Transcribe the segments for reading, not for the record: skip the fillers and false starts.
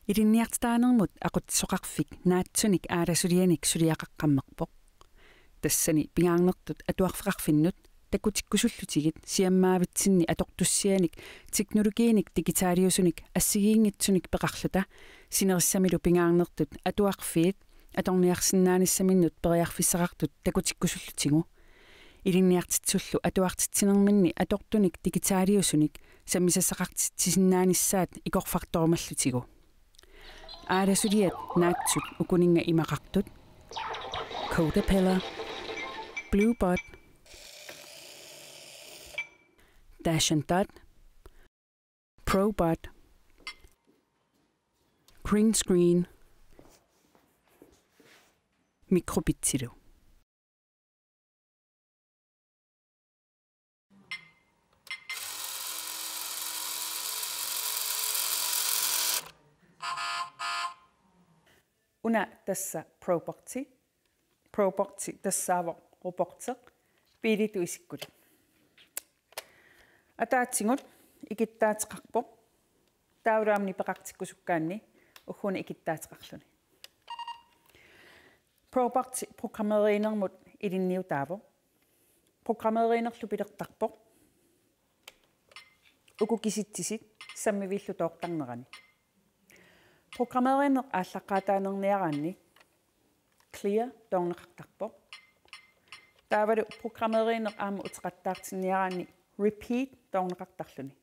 Ilinniartaanermut aqutsoqarfik naatsunik aalasulianik suliaqaqqammerpoq. Tassani pingaarnertut atuarfeqarfinnut takutikkusullutigit siammaavitsinni atortussianik teknologiinik digitaaliusunik assigiingitsunik peqarluta sinerissamilu pingaarnertut atuarfiit atorniarsinnaanissaminnut periarfissaqartut takutikkusullutigu. Ilinniartitsullu atuartitsinerminni atortunik digitaaliusunik sammisassaqartissinnaanissaat ikorfartormallutigu. Aalasuliat naatsut ukuninga imaqartut Caterpillar, Bluebot, Dash & Dot, Probot, Green Screen, Microbitsilu. Una tässä Proborti tassaavo roborteq piilitu isikkuli. Ataatsingut ikittaateqarpoq taulaamni peqartikkusukkaanni ugguna ikittaateqarluni. Proborti programmeriinermut ilinniutaavo. Programmeriinerlu pilertarpoq ukukisitsisit sammivillu toortarnerani. Programmeriiner ааллаққаатаанерниараанни clear тоорнеқартарпоқ таавалу programmeriiner аама утеқаттаартинниараанни repeat тоорнеқартарлуни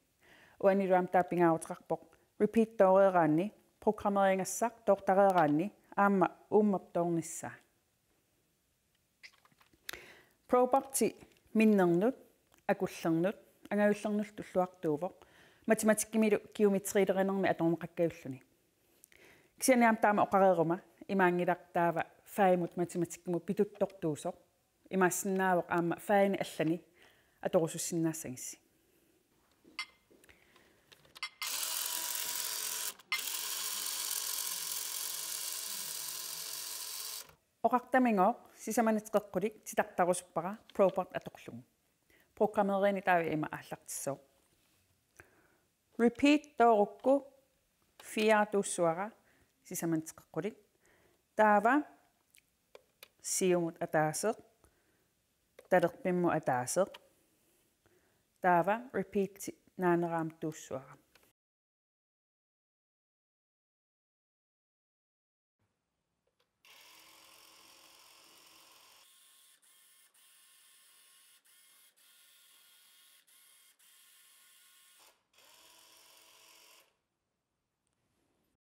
уанилуам тааппингаарутеқарпоқ repeat тоореераанни programmeringassақ тоортареераанни аама ууммап тоорниссаа Proborti миннернут акуллернут ангаюллернул туллуартуувоқ математиккимилу геометриилеринерми аторнеқаккаюллуни кисианиам таама оқареерума имаангилартаава фаимут математиккиму питуттортуусоқ имаассиннаавоқ аама фаини аллани аторусуссиннаассагисси оқартамингоо сисаманитеққулик титартарусуппара Probot аторлугу программерини таави има ааллартиссоо repeat тоорукку фиаатууссуара сисаманитеққулик таава сиумут атаасеқ талерпимму атаасеқ таава repeat наанераам туussуара